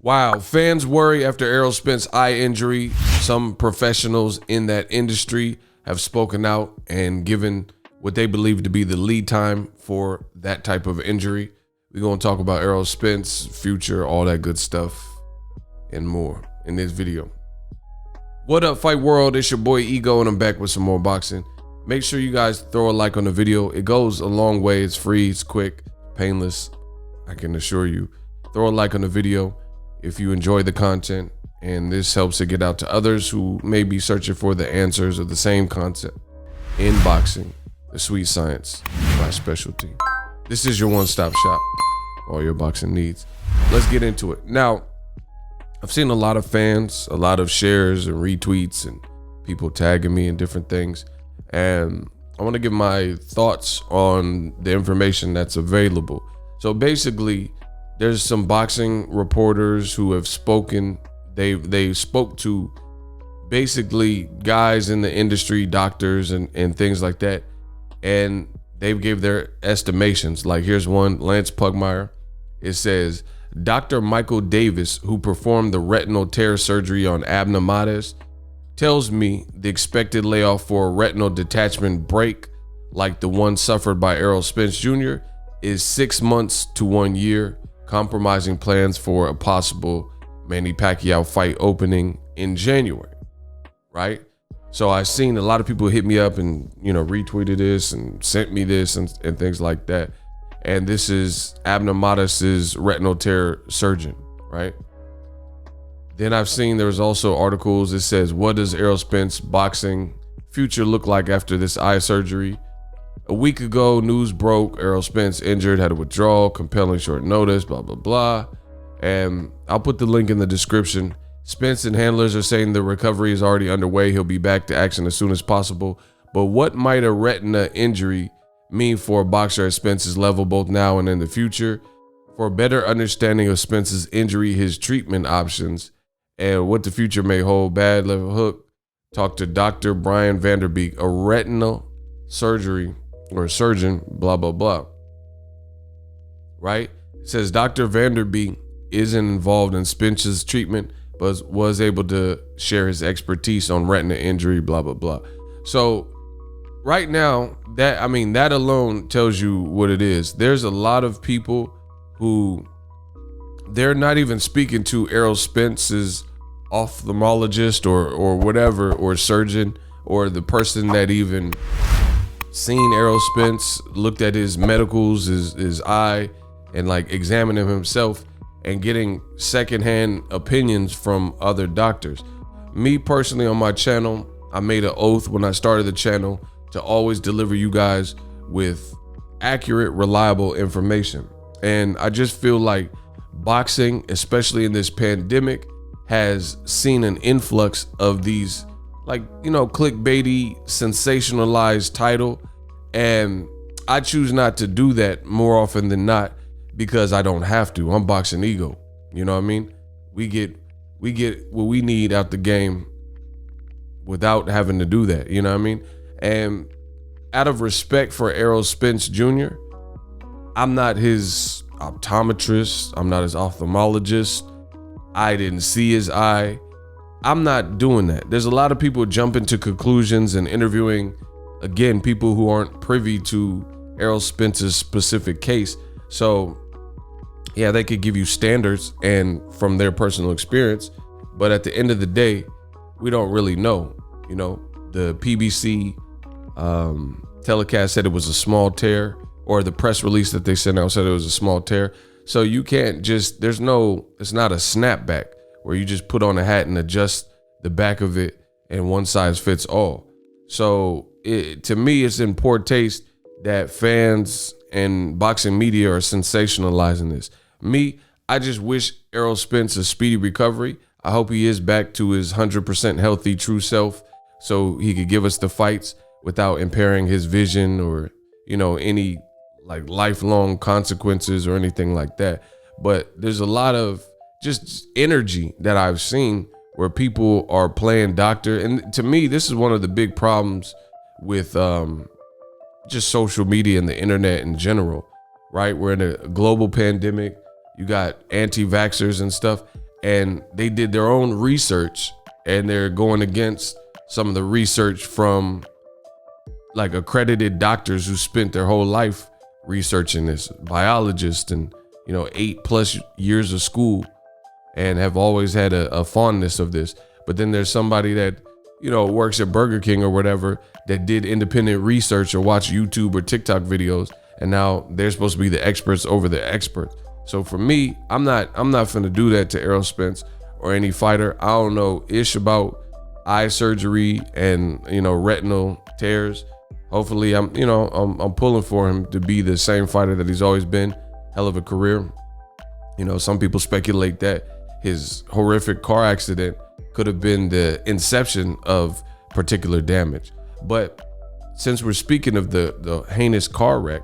Wow, fans worry after Errol Spence eye injury. Some professionals in that industry have spoken out and given what they believe to be the lead time for that type of injury. We're going to talk about Errol Spence, future, all that good stuff, and more in this video. What up, Fight World? It's your boy Ego, and I'm back with some more boxing. Make sure you guys throw a like on the video. It goes a long way. It's free, it's quick, painless. I can assure you. Throw a like on the video if you enjoy the content, and this helps it get out to others who may be searching for the answers of the same concept in boxing, the sweet science, my specialty. This is your one-stop shop, all your boxing needs. Let's get into it. Now, I've seen a lot of fans, a lot of shares and retweets and people tagging me in different things, and I want to give my thoughts on the information that's available. So basically, there's some boxing reporters who have spoken. They spoke to basically guys in the industry, doctors and things like that, and they gave their estimations. Like here's one, Lance Pugmire. It says, Dr. Michael Davis, who performed the retinal tear surgery on Abner Mares, tells me the expected layoff for a retinal detachment break like the one suffered by Errol Spence Jr. is 6 months to 1 year, compromising plans for a possible Manny Pacquiao fight opening in January, right? So I've seen a lot of people hit me up and, retweeted this and sent me this and things like that. And this is Abner Mares' retinal tear surgeon, right? Then I've seen there's also articles that says, what does Errol Spence boxing future look like after this eye surgery? A week ago, news broke Errol Spence injured, had a withdrawal, compelling short notice, blah, blah, blah. And I'll put the link in the description. Spence and handlers are saying the recovery is already underway. He'll be back to action as soon as possible. But what might a retina injury mean for a boxer at Spence's level, both now and in the future? For a better understanding of Spence's injury, his treatment options, and what the future may hold, bad level hook, talk to Dr. Brian Vanderbeek, a retinal surgeon, blah, blah, blah. Right? It says Dr. Vanderbeek isn't involved in Spence's treatment, but was able to share his expertise on retina injury, blah, blah, blah. So right now, that alone tells you what it is. There's a lot of people who they're not even speaking to Errol Spence's ophthalmologist or whatever, or surgeon, or the person that even seen Errol Spence, looked at his medicals, his eye, and like examined him himself, and getting secondhand opinions from other doctors. Me personally, on my channel, I made an oath when I started the channel to always deliver you guys with accurate, reliable information. And I just feel like boxing, especially in this pandemic, has seen an influx of these clickbaity, sensationalized title. And I choose not to do that more often than not because I don't have to. I'm Boxingego. You know what I mean? We get what we need out the game without having to do that. You know what I mean? And out of respect for Errol Spence Jr., I'm not his optometrist. I'm not his ophthalmologist. I didn't see his eye. I'm not doing that. There's a lot of people jumping to conclusions and interviewing, again, people who aren't privy to Errol Spence's specific case. So yeah, they could give you standards and from their personal experience, but at the end of the day, we don't really know. The PBC telecast said it was a small tear, or the press release that they sent out said it was a small tear. So you can't just, it's not a snapback where you just put on a hat and adjust the back of it and one size fits all. So to me, it's in poor taste that fans and boxing media are sensationalizing this. I just wish Errol Spence a speedy recovery. I hope he is back to his 100% healthy true self so he could give us the fights without impairing his vision or, any like lifelong consequences or anything like that. But there's a lot of just energy that I've seen where people are playing doctor. And to me, this is one of the big problems with just social media and the internet in general, right? We're in a global pandemic. You got anti-vaxxers and stuff. and they did their own research, and they're going against some of the research from like accredited doctors who spent their whole life researching this, biologists, and 8+ years of school, and have always had a fondness of this. But then there's somebody that works at Burger King or whatever that did independent research or watch YouTube or TikTok videos, and now they're supposed to be the experts over the experts. So for me, I'm not finna do that to Errol Spence or any fighter. I don't know ish about eye surgery and retinal tears. Hopefully I'm pulling for him to be the same fighter that he's always been. Hell of a career. Some people speculate that his horrific car accident could have been the inception of particular damage. But since we're speaking of the heinous car wreck,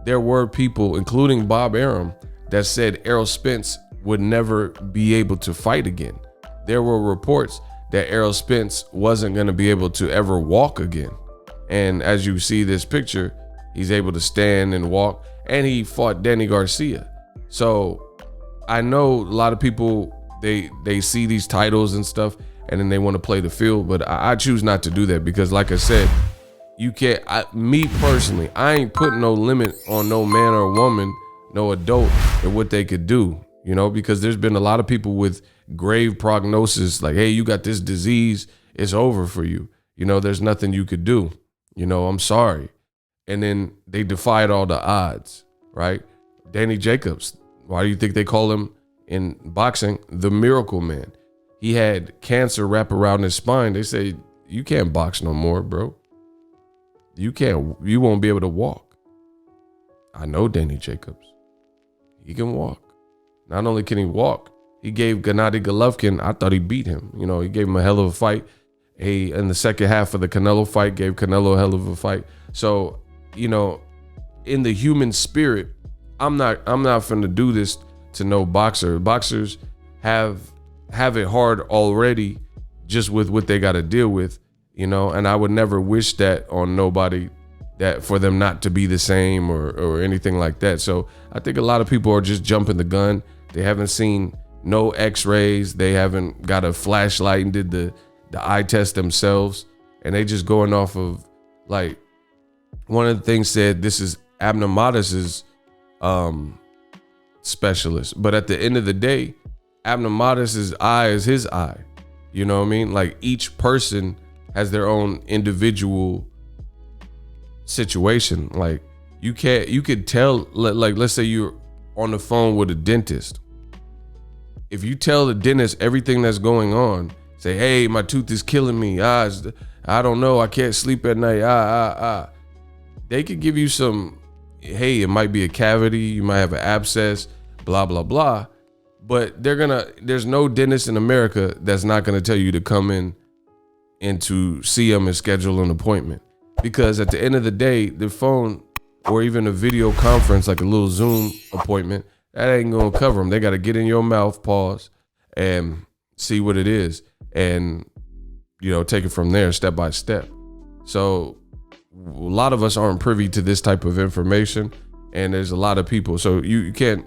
there were people, including Bob Arum, that said Errol Spence would never be able to fight again. There were reports that Errol Spence wasn't going to be able to ever walk again. And as you see this picture, he's able to stand and walk, and he fought Danny Garcia. So I know a lot of people, they see these titles and stuff, and then they want to play the field, but I choose not to do that, because like I said, you can't, me personally, I ain't putting no limit on no man or woman, no adult, and what they could do, because there's been a lot of people with grave prognosis, like, hey, you got this disease, it's over for you. There's nothing you could do. I'm sorry. And then they defied all the odds, right? Danny Jacobs, why do you think they call him in boxing the Miracle Man? He had cancer wrap around his spine. They say, you can't box no more, bro. You won't be able to walk. I know Danny Jacobs. He can walk. Not only can he walk, he gave Gennady Golovkin, I thought he beat him. He gave him a hell of a fight. In the second half of the Canelo fight, gave Canelo a hell of a fight. So, in the human spirit, I'm not finna do this to no boxer. Boxers have it hard already just with what they got to deal with, and I would never wish that on nobody, that for them not to be the same or anything like that. So I think a lot of people are just jumping the gun. They haven't seen no x-rays. They haven't got a flashlight and did the eye test themselves. And they just going off of, like, one of the things said, this is Abnormatus's specialist. But at the end of the day, Abnormatus's eye is his eye. You know what I mean? Like, each person has their own individual situation. Like, you could tell, like, let's say you're on the phone with a dentist. If you tell the dentist everything that's going on, say, hey, my tooth is killing me. I don't know. I can't sleep at night. They could give you some, hey, it might be a cavity. You might have an abscess, blah, blah, blah. But there's no dentist in America that's not going to tell you to come in and to see them and schedule an appointment. Because at the end of the day, the phone or even a video conference, like a little Zoom appointment, that ain't going to cover them. They got to get in your mouth, pause, and see what it is. And, take it from there step by step. So a lot of us aren't privy to this type of information. And there's a lot of people. So you can't,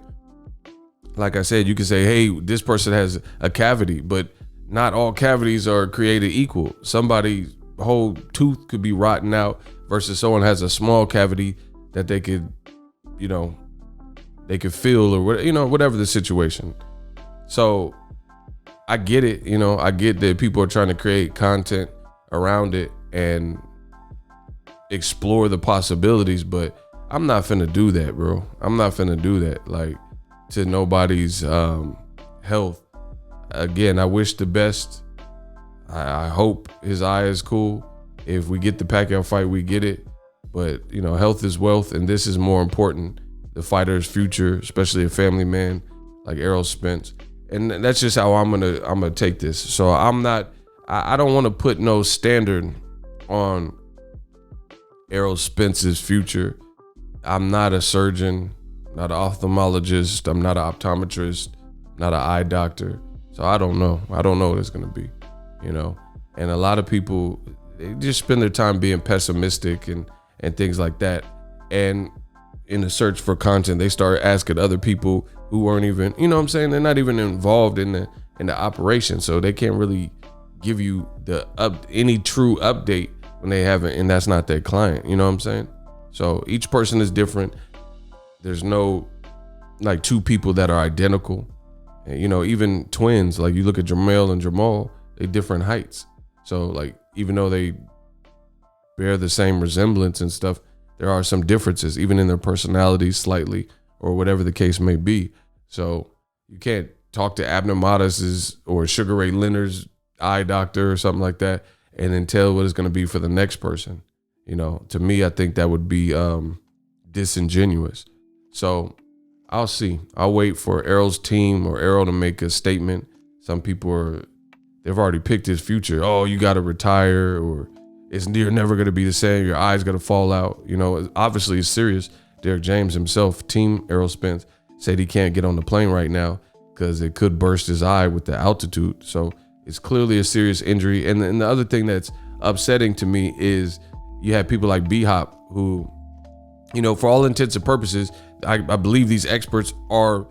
like I said, you can say, hey, this person has a cavity, but not all cavities are created equal. Somebody's whole tooth could be rotten out versus someone has a small cavity that they could, they could feel, or whatever the situation. So I get it. I get that people are trying to create content around it and explore the possibilities, but I'm not finna do that, bro. I'm not finna do that, like, to nobody's health. Again, I wish the best. I hope his eye is cool. If we get the Pacquiao fight, we get it. But, health is wealth, and this is more important. The fighter's future, especially a family man like Errol Spence. And that's just how I'm gonna take this. So I don't want to put no standard on Errol Spence's future. I'm not a surgeon, not an ophthalmologist. I'm not an optometrist, not an eye doctor. So I don't know. I don't know what it's gonna be, And a lot of people, they just spend their time being pessimistic and things like that. And in the search for content, they start asking other people who weren't even, they're not even involved in in the operation, so they can't really give you any true update when they haven't, and that's not their client. You know what I'm saying? So each person is different. There's no like two people that are identical. And, you know, even twins, like you look at Jamel and Jamal, they different heights. So like, even though they bear the same resemblance and stuff, there are some differences, even in their personalities slightly, or whatever the case may be. So you can't talk to Abner Modest's or Sugar Ray Leonard's eye doctor or something like that and then tell what it's going to be for the next person. You know, to me, I think that would be disingenuous. So I'll see. I'll wait for Errol's team or Errol to make a statement. Some people they've already picked his future. Oh, you got to retire, or you're never going to be the same. Your eye's going to fall out. You know, obviously it's serious. Derek James himself, team Errol Spence, said he can't get on the plane right now because it could burst his eye with the altitude. So it's clearly a serious injury. And the other thing that's upsetting to me is you have people like B-Hop who, you know, for all intents and purposes, I believe these experts are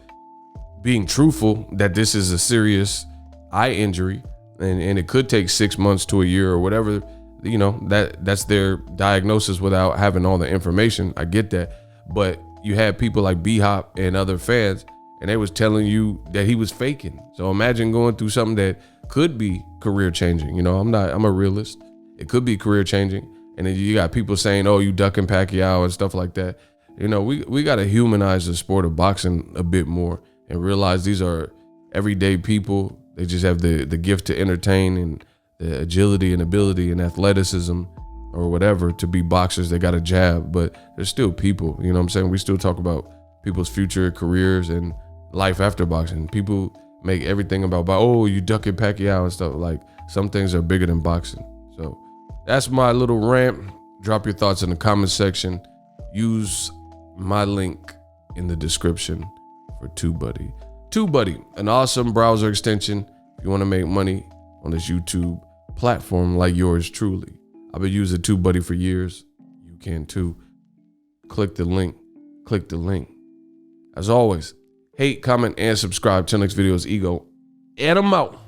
being truthful that this is a serious eye injury and it could take 6 months to a year or whatever. You know, that's their diagnosis without having all the information. I get that. But you had people like B-Hop and other fans, and they was telling you that he was faking. So imagine going through something that could be career changing. You know, I'm a realist. It could be career changing. And then you got people saying, oh, you ducking Pacquiao and stuff like that. You know, we got to humanize the sport of boxing a bit more and realize these are everyday people. They just have the gift to entertain and the agility and ability and athleticism or whatever to be boxers. They got a jab, but they're still people. You know what I'm saying? We still talk about people's future careers and life after boxing. People make everything about, oh, you ducking Pacquiao and stuff. Like, some things are bigger than boxing. So that's my little rant. Drop your thoughts in the comment section. Use my link in the description for TubeBuddy. TubeBuddy, an awesome browser extension if you want to make money on this YouTube platform like yours truly. I've been using TubeBuddy for years. You can too. Click the link. Click the link. As always, hate, comment, and subscribe. Till next video's Ego. And I'm out.